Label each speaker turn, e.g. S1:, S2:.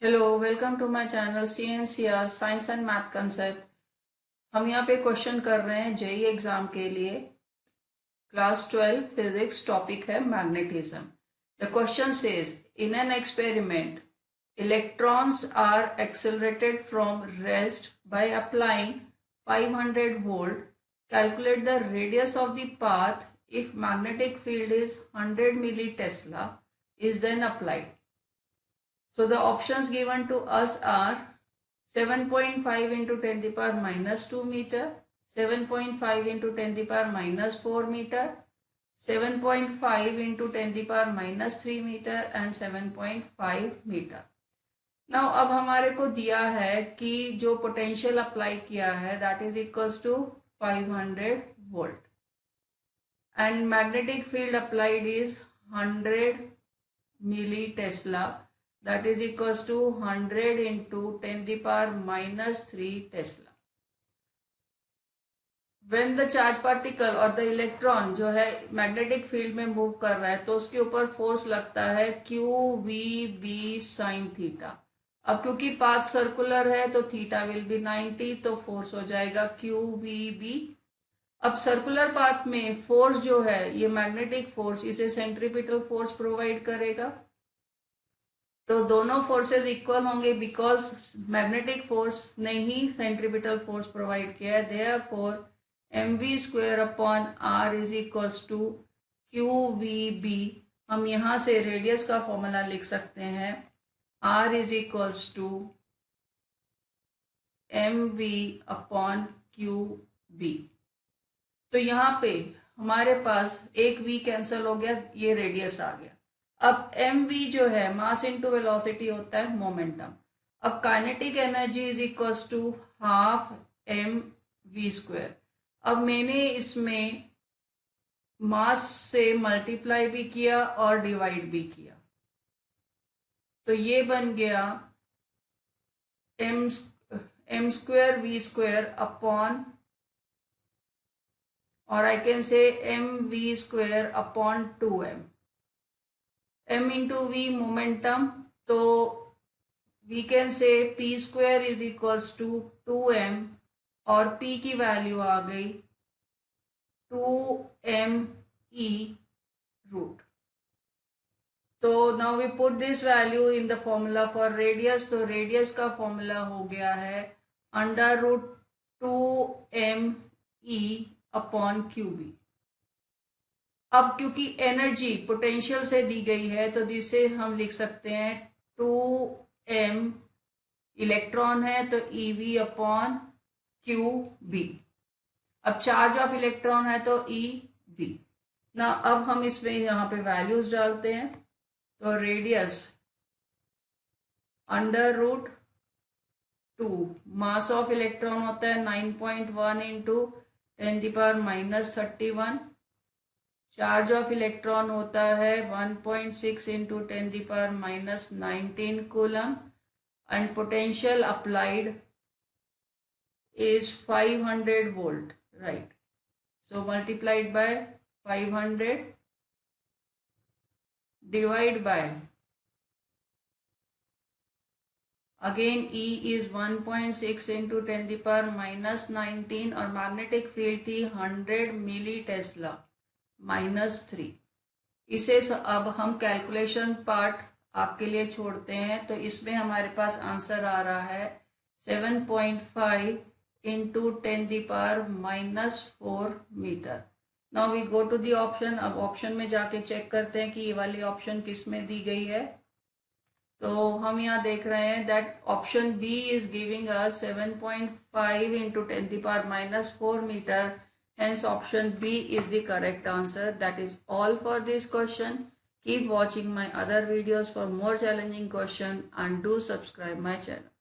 S1: Hello, welcome to my channel CNCR science and math concept. हम यहाँ पे question कर रहे हैं जेई एग्जाम के लिए। क्लास 12 फिजिक्स, टॉपिक है magnetism. The question says in an experiment electrons are accelerated from rest by applying 500 volt. Calculate the radius of the path if magnetic field is 100 millitesla is then applied. So the options given to us are 7.5 into 10 to the power minus 2 meter, 7.5 into 10 to the power minus 4 meter, 7.5 into 10 to the power minus 3 meter and 7.5 meter. Now अब हमारे को दिया है कि जो potential apply किया है that is equals to 500 volt and magnetic field applied is 100 milli tesla, that is equals to 100 into 10 to the power minus 3 Tesla. When the charge particle और the electron जो है मैग्नेटिक फील्ड में move कर रहा है तो उसके ऊपर फोर्स लगता है QVB sin थीटा। अब क्योंकि पाथ सर्कुलर है तो थीटा विल बी 90, तो फोर्स हो जाएगा QVB। अब सर्कुलर पाथ में फोर्स जो है ये मैग्नेटिक फोर्स इसे सेंट्रीपिटल फोर्स प्रोवाइड करेगा, तो दोनों फोर्सेस इक्वल होंगे बिकॉज मैग्नेटिक फोर्स ने ही सेंट्रीपिटल फोर्स प्रोवाइड किया है। Therefore mv square upon r is equals to QVB। हम यहाँ से रेडियस का फॉर्मूला लिख सकते हैं r is equals to mv upon QB। तो यहाँ पे हमारे पास एक v कैंसिल हो गया, ये रेडियस आ गया। अब mv जो है मास इनटू वेलोसिटी होता है मोमेंटम। अब kinetic energy is equals to half mv square. अब मैंने इसमें मास से मल्टीप्लाई भी किया और डिवाइड भी किया, तो ये बन गया m square v square upon, और I can say mv square upon 2m। m into v momentum, तो we can say p square is equals to 2m और p की वैल्यू आ गई 2me रूट। तो now we put this value in the formula for radius, तो radius का formula हो गया है under root 2me upon QB। अब क्योंकि एनर्जी पोटेंशियल से दी गई है तो जिसे हम लिख सकते हैं 2m, इलेक्ट्रॉन है तो eV अपॉन QB। अब चार्ज ऑफ इलेक्ट्रॉन है तो EV ना। अब हम इसमें यहाँ पे वैल्यूज डालते हैं, तो radius under root 2, mass of electron होता है 9.1 इंटू 10 की power minus 31, charge of electron होता है 1.6 इंटू 10 की power minus 19 coulomb, and potential applied is 500 volt, right? So multiplied by 500 divide by, again E is 1.6 into 10 the power minus 19 और magnetic field थी 100 milli Tesla minus 3। इसे अब हम calculation part आपके लिए छोड़ते हैं, तो इसमें हमारे पास आंसर आ रहा है 7.5 into 10 the power minus 4 metre. Now we go to the option. अब ऑप्शन में जाके चेक करते हैं कि ये वाली ऑप्शन किस में दी गई है। तो हम यहाँ देख रहे हैं that option B is giving us 7.5 into 10 the power minus 4 metre. Hence option B is the correct answer. That is all for this question. Keep watching my other videos for more challenging question and do subscribe my channel.